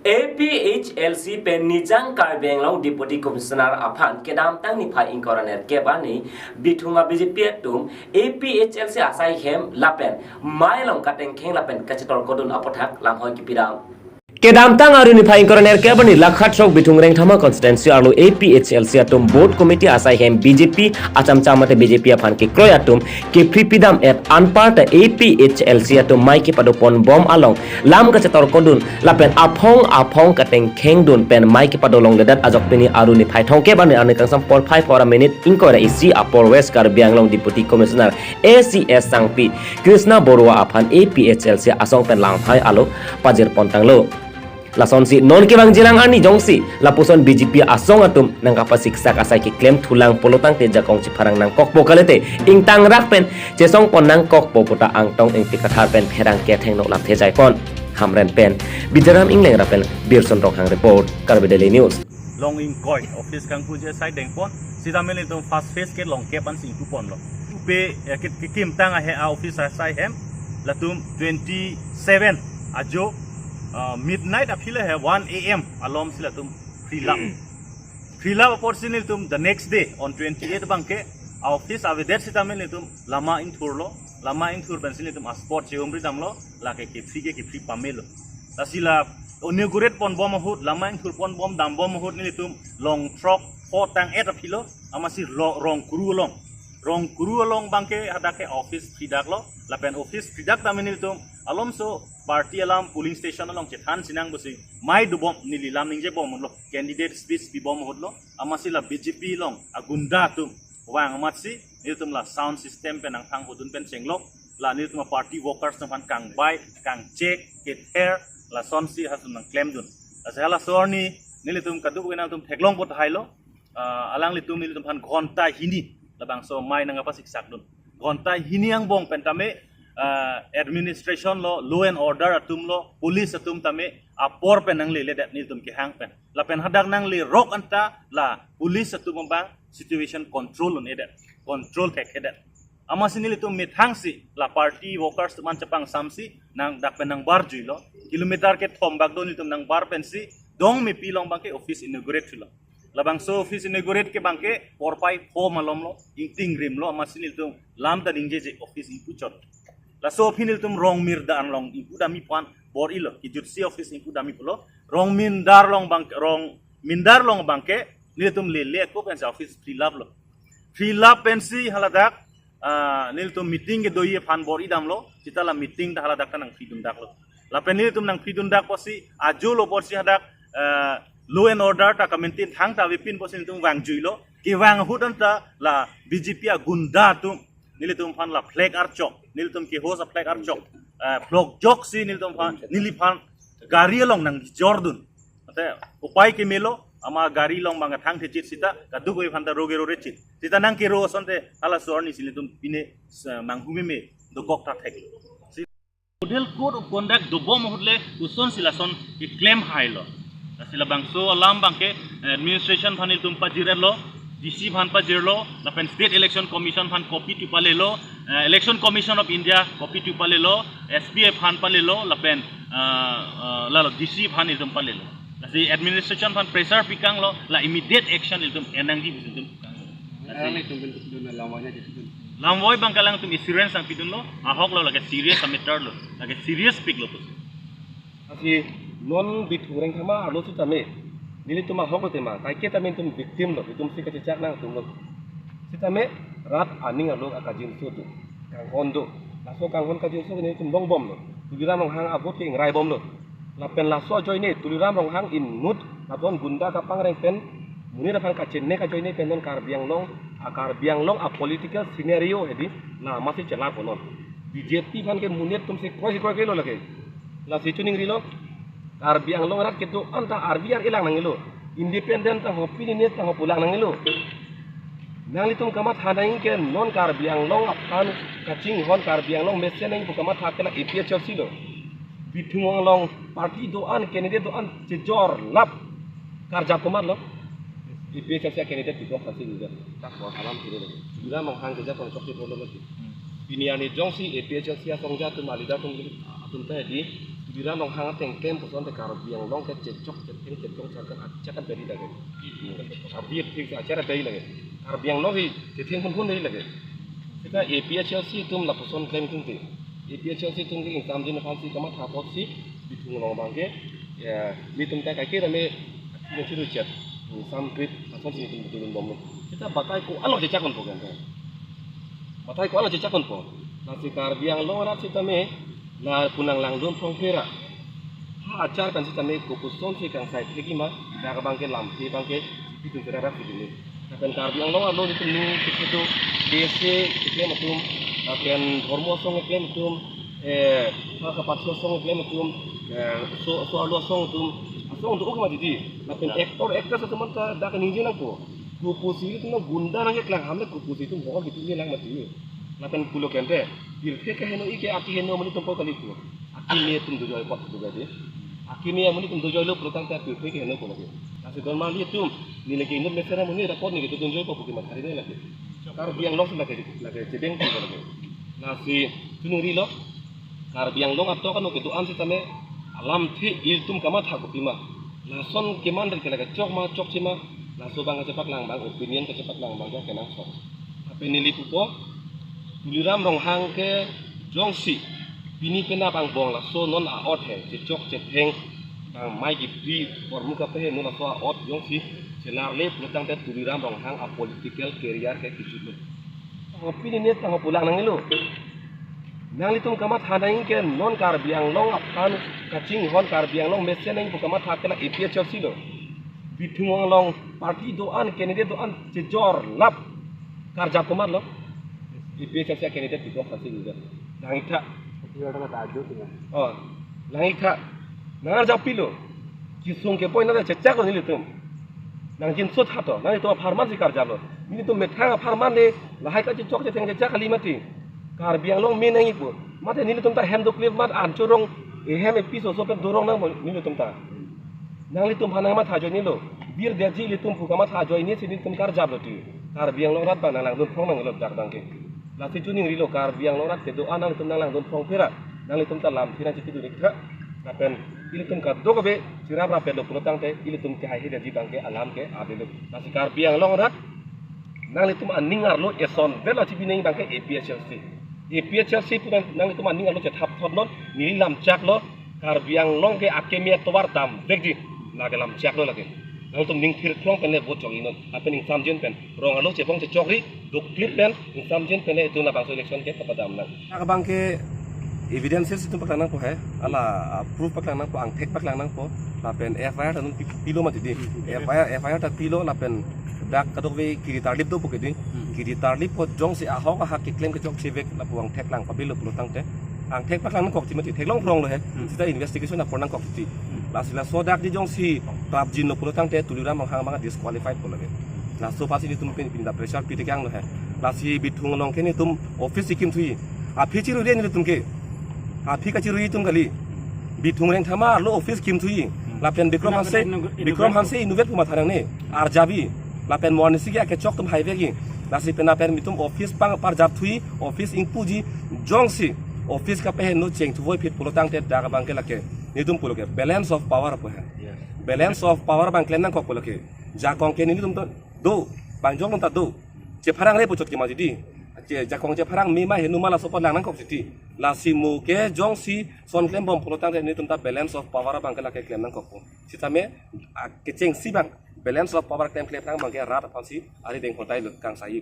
APHLC pen nijang Karbi Anglong Deputy Commissioner Aphan kedam tang ni phai inkoraner kebani bithunga BJP tum APHLC asai hem lapen mailong kateng kheng lapen kachetor kodun apothak lamhoi kipidam kedam tang aruni phai inkoraner kebani lakhat sok bithung reng thama constituency arlo APHLC atum board committee asai hem BJP acham chamate BJP aphan ke kroy atum ke pripidam et anparta APHLC atum mai ke padopon bom along lam kachetor kodun lapen aphong kateng kheng dun pen mai ke padolong ledat ajok pini aruni phai thong ke bani ane kangsam por 5 for a minute inkora isi apor west Karbi Anglong Deputy Commissioner ACS Sangpi Krishna Borua aphan APHLC asong pen lang phai alo pajir pontanglo lason si non ke bang jilang ani jongsi lapuson BJP asong atum nang kapasik sak asai ki claim thulang polotang te jakong chi pharang nang kok pokalete ingtang rak pen jesong pon nang kok poputa angtong ing tikathar pen pherang ke theng no lam the jai pon hamren pen bidaram ingleng rapel birson rok hang report Karbi Daily News long in koi office kang puje side deng pon sita mele tum fast face ke long ke pan sing tu pon lo pe ki kim tang a he office sai hem latum 27 ajo midnight apila hai 1 AM alom sila tum free love opportunity tum the next day on 28 bangke office avedet sita mele tum lama in thur bensin tum sport cheumri jamlo la ke free pamelo tasila onegurate pon bom hut lama in thur pon bom dam bom hut ni tum long truck potang et apilo amasi rong kuru along bangke hadake office fidak lo lapen office fidak tamini tum alom so party alam polling station along chethan sinang busi mai dubom nili lam ningje bom lo candidate speech bi bom hodlo amasi la BJP long agunda tum wang amatsi ni tum la sound system penang thang hodun pen chenglok la ni tum party workers tam kang bai kang check get hair la sonsi hasun nang claim dun asala sorni nili tum kadu wenang tum theklong pot hailo alang li tum nili tum han ghonta hini labang so mai nang apa siksak dun ghonta hini ang bong pentame administration lo law and order atum lo police atum tame apor penang le ledat ni tum ki hang pen la pen hadak nang le rok anta la police atum bang situation control on edat control ke kedat amasini le tum mithang si la party workers man chapang samsi nang dak penang bar juilo kilometer ke thombak do ni tum nang bar pensi dong me pilong bangke office inaugurate lo labang so office inaugurate ke bangke porpai form alom lo ting rim lo amasini tum lam ta dingje je office ipu chot la so finil tum rong mir dan long ipu dami pan bor ilo ki jutsi office ipu dami pulo rong mindar long bangke nil tum le ko pen office free love pensi haladak nil tum meeting ke doye pan bor idam lo cita la meeting da haladak nang fidun dak lo la pen nil tum nang fidun dak posi ajo lo porsi hadak law and order ta kamentin thang ta wipin posi tum wang juilo ki wang hudan ta la BJP gunda tum nilitum fan la flag archok nilitum ki hosa flag archok flog jok si nilitum fan nilifan gari long nang jordun ate upai ke melo ama gari long bang thang thechit sita kadu koi fan ta roge chit sita nang ke ro sonte ala sorni silitum pine manghumi me do kok ta thek model code of conduct do bom hodle uson silason ki claim hailo sila bangso alam bangke administration fanil tum pajirelo DC Van Pajirlo, lapen State Election Commission Van copy to Palelo, Election Commission of India copy to Palelo, SPF Van Palelo, lapen lalo DC Van iltum Palelo. Lasi administration Van pressure pikang lo, la immediate action iltum enang di iltum. Lamboy bangkalang tum insurance ang pidun lo, ahok lo lagi serious amitar lo, lagi serious pik lo pus. Lasi non bitureng kama lo tu tame. Nili tuma hok tema kai ke tamen tum victim lo tum si kacicak nang tum lo sitame rat aning alo akajin su tu kang hondo laso kang hon kajin su ni tum bong bom lo tuliram rong hang abot ke ngrai bom lo lapen laso joy ni tuliram rong hang in mut aton gunda ka pangreng pen muni ra phang ka chenne ka joy ni pen non Karbi Anglong a political scenario hedi na masih cela konon BJP kan ke munit tum si koi ke lo lage la si tuning rilo Karbi Anglong rat ketu anta RBR ilang nangilo independent tang opinion tang pulang nangilo nang litum kamat hanaing ke non Karbi Anglong akan kacing hon Karbi Anglong mesen nang kamat hakela APHLC lo bitung long party doan candidate doan cejor lap karja kumat lo APHLC candidate itu hasil juga tak bawa salam kiri lo bila menghang kerja konstruksi problem lagi biniani jongsi APHLC asong jatuh malida tum tadi Bira nong hang teng kem puson te karo biang long ke cecok cecok cakan beri lagi. Abir tik acara beri lagi. Karo biang long hi ceceng pun beri lagi. Kita APHLC tum la puson kem tum te. APHLC tum ke exam jin fancy kama thapot si bitung long bangke ya mi tum ta kai rame ni chiru chat. Sam trip ason si tum betul bom. Kita batai ko alo cecak kon po kan. Batai ko alo cecak kon po. Nasi kar biang long rat si tame na punang lang dum phong pera ha acar kan sita me ko puson si kang sai thegi ma da ka bangke lam ti bangke itu tera rak ni na kan kar biang lo alo itu ni itu dese ke matum akan hormo song ke matum ha ka patso song ke matum so alo song tum song tu ko ma didi na kan actor sa teman ta da kan ninje na ko pusi itu no gunda na ke klang hamle ko pusi itu ho gitu ni lang mati napen pulo kente bilke ke heno ike aki heno mani tompo kali ku aki ni tum dojoy pot tu gade aki ni amani tum dojoy lo protang ta bilke ke heno ko lagi nasi don mali tum ni lagi indut mesera mani rapot ni gitu dojoy ko buki matari de lagi kar biang long lagi cedeng ko lagi nasi tunuri lo kar biang long atto kan ke doan sitame alam thi il tum kama tha ko pima na son keman der ke lagi chok cima na so bang cepak lang bang opinion ke cepak lang bang ke nang so apa nili pupo tuliram rong hang ke jongsi bini pena bang bong la so non a ot he cecok cetheng bang mai gi pri por muka pe no la so a ot jongsi celar le plutang te tuliram rong hang a political career ke kisu opini ne tang pulang nang lo nang litung kamat hadaing ke non kar biang long apan kacing hon kar biang long mesen nang kamat hakela APH Chelsea lo bitung long parti doan candidate doan cejor lap kar jap kamat lo IPHLC candidate di Provinsi juga. Langita. Oh, langita. Nangar japi lo. Kisung ke poin nada cecak lo ni litum. Nang jin sut hato. Nang itu farman si kar jalo. Ini tu metang farman le. Lahai ka cecok cecak kali mati. Kar biang long min nang ibu. Mate ni litum ta hem do clip mat an curong. Hem episode so pen dorong nang ni litum ta. Nang litum hanang mat hajo ni lo. Bir deji litum fuka mat hajo ini sini litum kar jalo tu. Kar biang long rat bang nang dum phong nang lo dak bangke. Lasi tu ni rilo kar biang lorat ke doa nang tum nang don phong pera nang tum ta lam thina chitu ni kha kapen ili tum ka do be sira bra pe lo protang te ili tum ke hai he ji bang ke alam ke abelo lasi kar biang lorat nang tum aningar lo eson bela chi bineng bang ke APHLC puran nang tum aningar lo che thap thot non ni lam chak lo kar biang long ke akemia towar tam bekji na ke lam chak lo lage nang tum ning thir klong pen le bot chong inon apen ing sam jen pen rong alo che bong che chokri duk clip pen ing sam jen pen itu na bangso election ke papadam nang ka bang ke evidences itu paklang nang po he ala proof paklang nang po ang tek paklang nang po la pen FIR tanun pilo ma di FIR ta pilo la pen dak kadok we kiri tarlip do po ke di kiri tarlip po jong si ahok ha ki claim ke chok sivek la puang tek lang pabilo pulo tang te ang tek paklang nang kok ti mati tek long prong lo he sita investigation na pornang kok ti la sila so dak di jong si klab jin no pulo tang te tuliram hang manga disqualified po lage la so pasi ni tum pen pinda pressure pi te kyang lo he la si bitung long ke ni tum office sikim thui a phichi ru ni tum ke a phi ka chi ru tum kali bitung reng thama lo office kim thui la pen bikrom hanse innovate puma tharang ne ar jabi la pen monisi ke chok tum highway ki la si pen pen mitum office pang par jab thui office ing puji jong si office ka pe no cheng thu voi phit pulo tang te da ka bang ke la ke ni tum pulo ke balance of power po hai balance of power bang klem nang kok pulo ke ja kong ke ni tum to do bang jong tum ta do che pharang le puchot ki ma di che ja kong che pharang mi ma henu mala so pa lang nang kok ti la si mu ke jong si son klem bom pulo tang te ni tum ta balance of power bang ke la ke klem nang kok si ta me ke cheng si bang balance of power klem klem nang bang ke rat pa si ari deng hotai kang sai